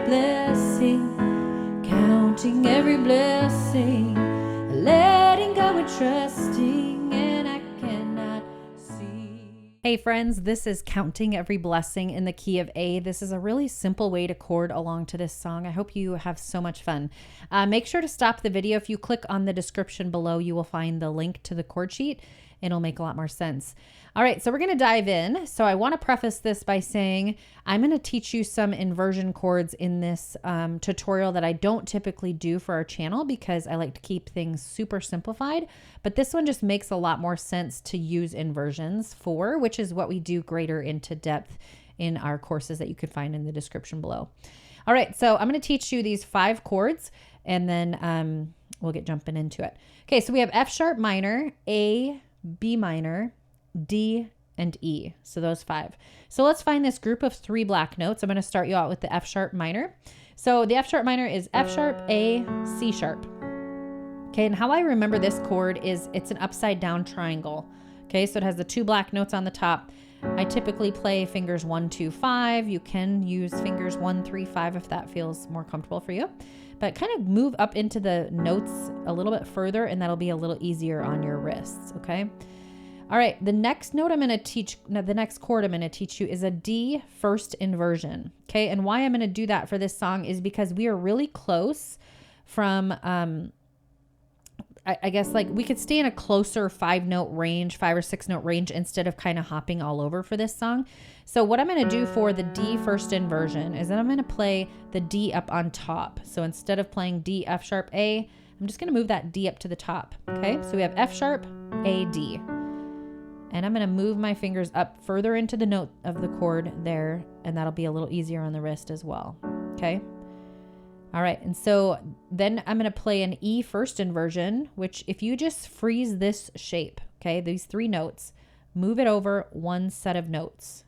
blessing, counting every blessing, letting go and trusting, and I cannot see. Hey friends, this is Counting Every Blessing in the key of A. This is a really simple way to chord along to this song. I hope you have so much fun. Make sure to stop the video. If you click on the description below, you will find the link to the chord sheet. It'll make a lot more sense. All right, so we're going to dive in. So I want to preface this by saying I'm going to teach you some inversion chords in this tutorial that I don't typically do for our channel because I like to keep things super simplified. But this one just makes a lot more sense to use inversions for, which is what we do greater into depth in our courses that you could find in the description below. All right, so I'm going to teach you these 5 chords and then we'll get jumping into it. Okay, so we have F sharp minor, A, B minor, D, and E. So those 5. So let's find this group of 3 black notes. I'm going to start you out with the F sharp minor. So the F sharp minor is F sharp, A, C sharp. Okay, and how I remember this chord is it's an upside down triangle. Okay, so it has the 2 black notes on the top. I typically play fingers 1, 2, 5. You can use fingers 1, 3, 5 if that feels more comfortable for you. But kind of move up into the notes a little bit further and that'll be a little easier on your wrists, okay? All right, the next note I'm going to teach, the next chord I'm going to teach you is a D first inversion, okay? And why I'm going to do that for this song is because we are really close from, I guess like we could stay in a closer 5-note range, 5 or 6 note range instead of kind of hopping all over for this song. So what I'm going to do for the D first inversion is that I'm going to play the D up on top. So instead of playing D, F sharp, A, I'm just going to move that D up to the top. Okay, so we have F sharp, A, D. And I'm going to move my fingers up further into the note of the chord there, and that'll be a little easier on the wrist as well. Okay. All right, and so then I'm going to play an E first inversion, which if you just freeze this shape, okay, these 3 notes, move it over 1 set of notes,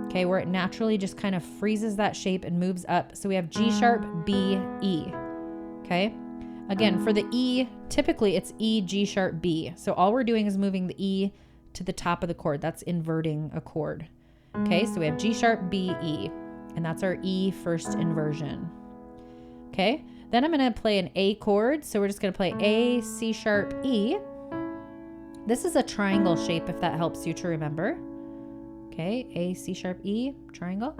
okay, where it naturally just kind of freezes that shape and moves up. So we have G sharp, B, E, okay? Again, for the E, typically it's E, G sharp, B. So all we're doing is moving the E to the top of the chord. That's inverting a chord, okay? So we have G sharp, B, E, and that's our E first inversion. Okay, then I'm going to play an A chord. So we're just going to play A, C sharp, E. This is a triangle shape if that helps you to remember. Okay, A, C sharp, E, triangle.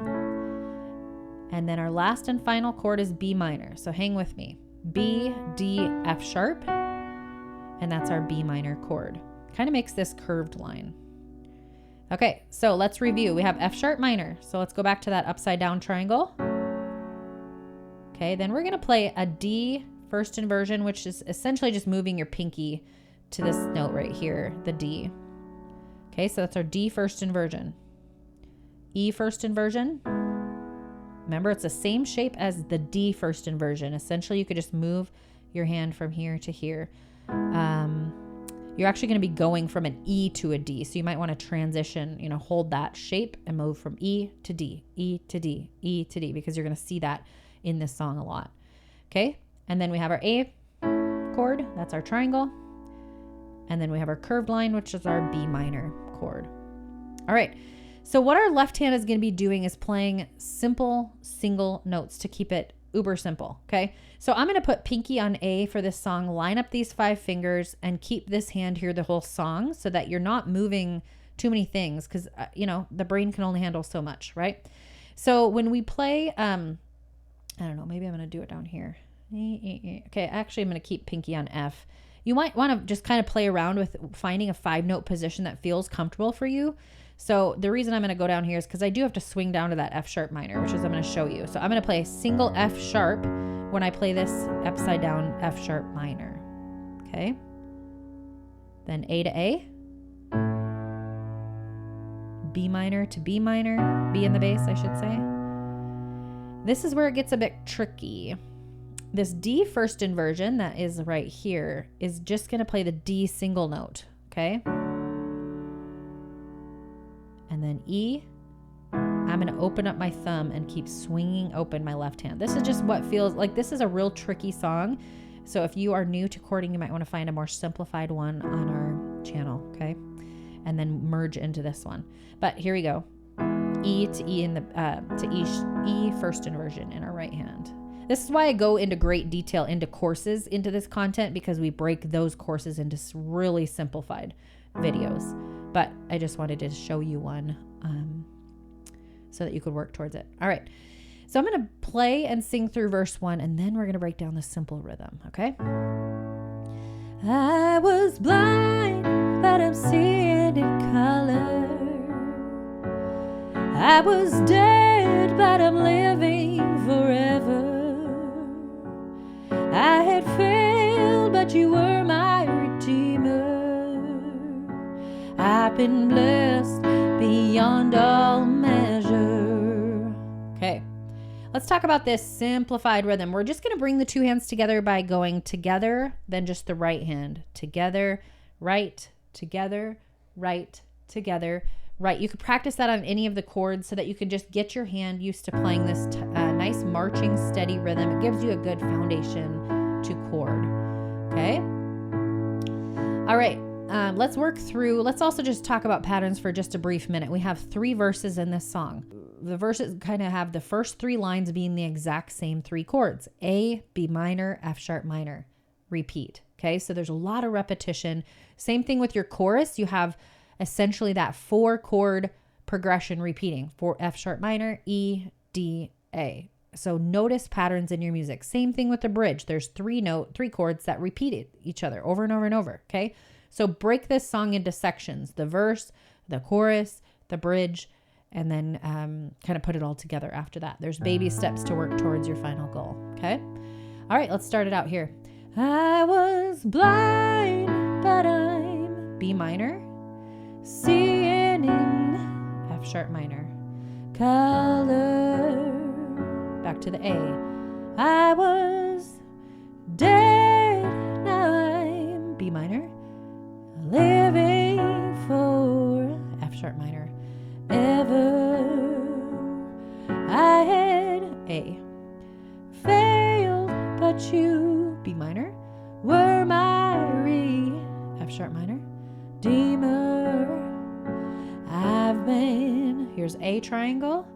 And then our last and final chord is B minor. So hang with me. B, D, F sharp. And that's our B minor chord. Kind of makes this curved line. Okay, so let's review. We have F sharp minor. So let's go back to that upside down triangle. Okay, then we're going to play a D first inversion, which is essentially just moving your pinky to this note right here, the D. Okay, so that's our D first inversion. E first inversion. Remember, it's the same shape as the D first inversion. Essentially, you could just move your hand from here to here. You're actually going to be going from an E to a D, so you might want to transition, hold that shape and move from E to D, E to D, E to D, because you're going to see that in this song a lot. Okay, and then we have our A chord, that's our triangle, and then we have our curved line, which is our B minor chord. All right, so what our left hand is going to be doing is playing simple single notes to keep it uber simple. Okay, so I'm going to put pinky on A for this song, line up these 5 fingers, and keep this hand here the whole song so that you're not moving too many things, because the brain can only handle so much, right? So when we play I don't know, maybe I'm going to do it down here. Okay, actually I'm going to keep pinky on F. You might want to just kind of play around with finding a 5-note position that feels comfortable for you. So the reason I'm going to go down here is because I do have to swing down to that F sharp minor, which is I'm going to show you. So I'm going to play a single F sharp when I play this upside down F sharp minor. Okay. Then A to A. B minor to B minor. B in the bass, I should say. This is where it gets a bit tricky. This D first inversion that is right here is just going to play the D single note, okay? And then E, I'm going to open up my thumb and keep swinging open my left hand. This is just what feels like this is a real tricky song. So if you are new to chording, you might want to find a more simplified one on our channel, okay? And then merge into this one. But here we go. E to E in the E first inversion in our right hand. This is why I go into great detail into courses into this content, because we break those courses into really simplified videos. But I just wanted to show you one so that you could work towards it. All right. So I'm going to play and sing through verse 1, and then we're going to break down the simple rhythm, okay? I was blind, but I'm seeing in color. I was dead, but I'm living forever. I had failed, but you were my redeemer. I've been blessed beyond all measure. Okay, let's talk about this simplified rhythm. We're just going to bring the two hands together by going together, then just the right hand. Together, right, together, right, together, right. You could practice that on any of the chords so that you can just get your hand used to playing this nice marching, steady rhythm. It gives you a good foundation to chord. Okay. All right. Let's work through. Let's also just talk about patterns for just a brief minute. We have 3 verses in this song. The verses kind of have the first 3 lines being the exact same 3 chords: A, B minor, F sharp minor. Repeat. Okay. So there's a lot of repetition. Same thing with your chorus. You have essentially that 4 chord progression repeating for F sharp minor, E, D, A. So notice patterns in your music. Same thing with the bridge. There's 3 chords that repeat each other over and over and over. Okay. So break this song into sections: the verse, the chorus, the bridge, and then kind of put it all together after that. There's baby steps to work towards your final goal. Okay. All right, let's start it out here. I was blind, but I'm B minor, seeing in F sharp minor, color, back to the A. I was dead, now I'm B minor, living for F sharp minor, ever. I had A, failed, but you, B minor, were my F sharp minor, Redeemer. I've been, here's A triangle,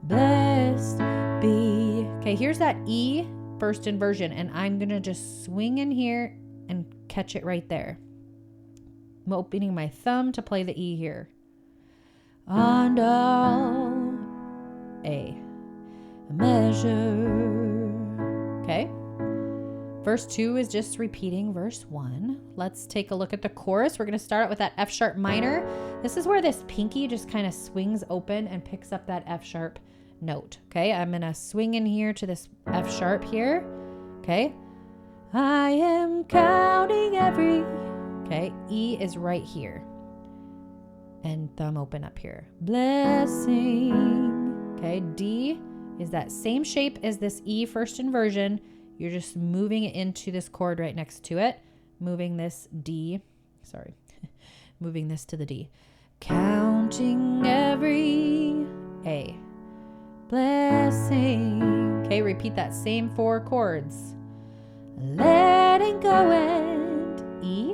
blessed be. Okay, here's that E first inversion, and I'm gonna just swing in here and catch it right there. I'm opening my thumb to play the E here. On all A measure. Okay. Verse 2 is just repeating verse 1. Let's take a look at the chorus. We're going to start out with that F sharp minor. This is where this pinky just kind of swings open and picks up that F sharp note. Okay. I'm going to swing in here to this F sharp here. Okay. I am counting every. Okay. E is right here. And thumb open up here. Blessing. Okay. D is that same shape as this E first inversion. You're just moving it into this chord right next to it. Moving this D. Sorry. Moving this to the D. Counting every A. Blessing. Okay. Repeat that same 4 chords. Letting go and E.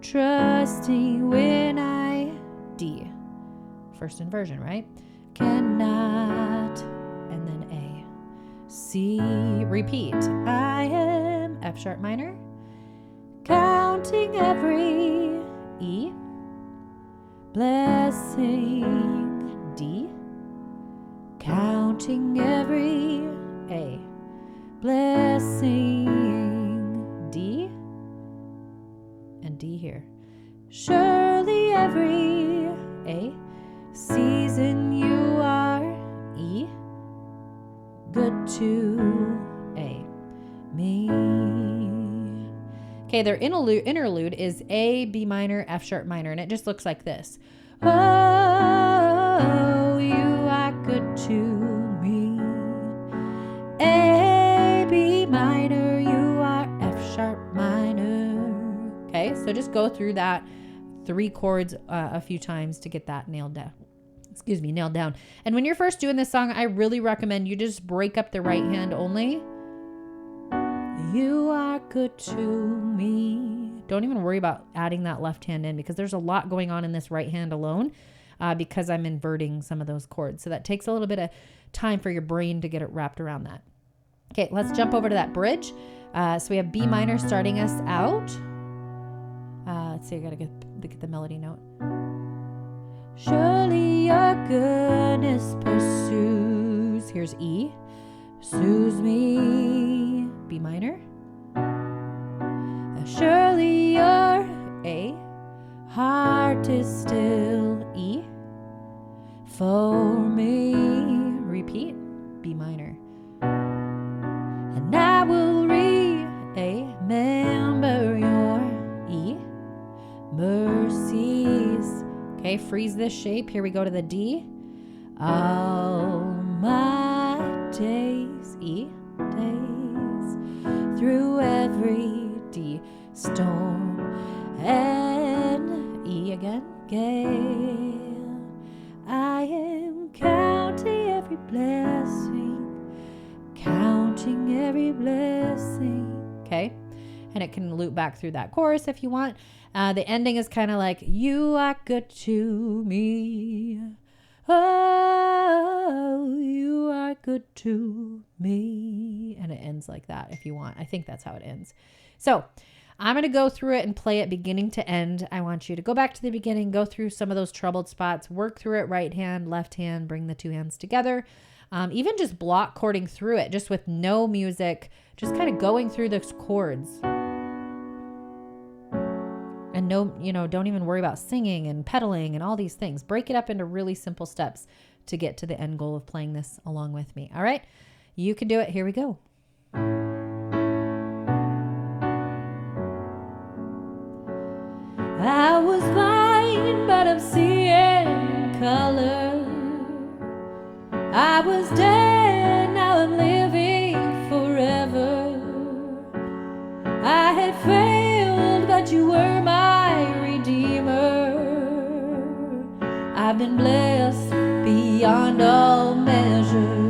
Trusting when I D. First inversion, right? Cannot. And then A. C. Repeat. I am F sharp minor. Counting every E. Blessing D. Counting every A. Blessing D. And D here. Surely every A season you are E. Good to A me. Okay, their interlude is A, B minor, F sharp minor, and it just looks like this. Oh, you are good to me. A, B minor, you are F sharp minor. Okay, so just go through that 3 chords a few times to get that nailed down. Nailed down. And when you're first doing this song, I really recommend you just break up the right hand only. You are good to me. Don't even worry about adding that left hand in because there's a lot going on in this right hand alone. because I'm inverting some of those chords. So that takes a little bit of time for your brain to get it wrapped around that. Okay, let's jump over to that bridge. So we have B minor starting us out. Let's see, I gotta get the melody note. Surely your goodness pursues. Here's E. Pursues me. B minor. Surely your A. Heart is still E. For me. Repeat. B minor. And I will remember your E. Mercies. Okay, freeze this shape. Here we go to the D. All my days, E, days, through every D, storm, and E again, gale. I am counting every blessing, counting every blessing. Okay, and it can loop back through that chorus if you want. The ending is kind of like, you are good to me. Oh, you are good to me. And it ends like that if you want. I think that's how it ends. So I'm going to go through it and play it beginning to end. I want you to go back to the beginning, go through some of those troubled spots, work through it right hand, left hand, bring the two hands together. Even just block chording through it, just with no music, just kind of going through those chords. And no, don't even worry about singing and pedaling and all these things. Break it up into really simple steps to get to the end goal of playing this along with me. All right, you can do it. Here we go. I was blind, but I'm seeing color. I was dead, now I'm living forever. I had failed, but you were my redeemer. I've been blessed beyond all measure.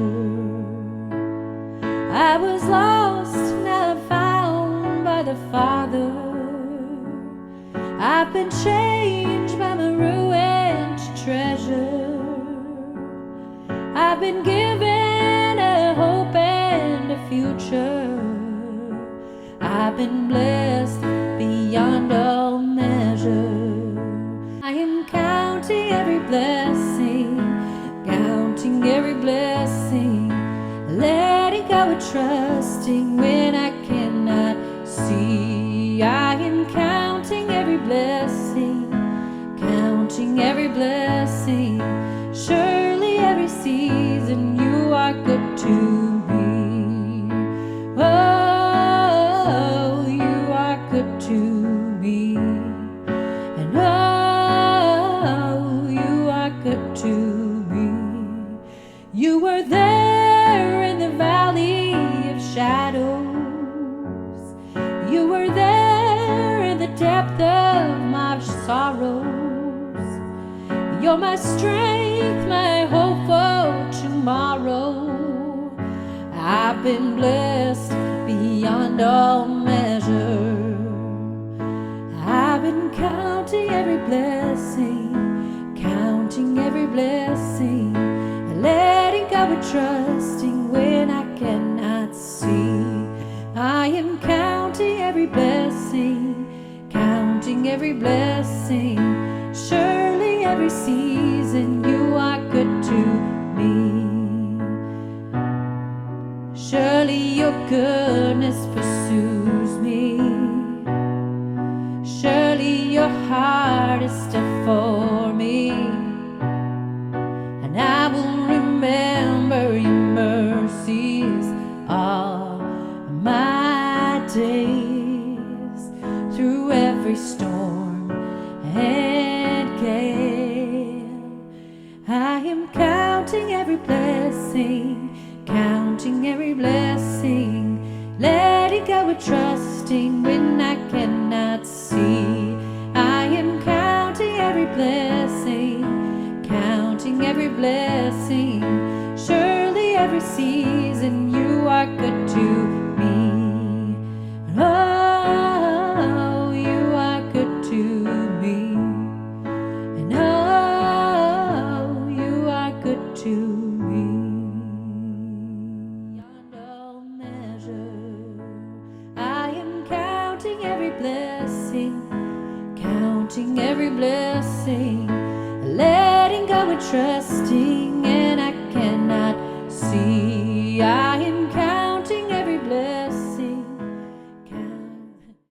I was lost, now I'm found by the Father. I've been changed by my ruined treasure. I've been given a hope and a future. I've been blessed beyond all measure. I am counting every blessing, counting every blessing, letting go and trusting when I cannot see. I am counting every blessing, counting every blessing. Surely every season you are good to me. Oh, you are good to me. And oh, you are good to me. You were there in the valley of shadows. You were there in the depth of my sorrows. You're my strength, my hope for tomorrow. I've been blessed beyond all measure. I've been counting every blessing, counting every blessing, letting go and trusting when I cannot see. I am counting every blessing, counting every blessing. Surely every season you are good to me. Surely your goodness pursues me. Surely your heart is still for me. And I will remember your mercies all my days, through every storm and gale. I am counting every blessing, counting every blessing, letting go and trusting when I cannot see. I am counting every blessing, counting every blessing. Surely every season you are good to me. Oh, you are good to me. And oh, blessing, counting every blessing, letting go and trusting, and I cannot see.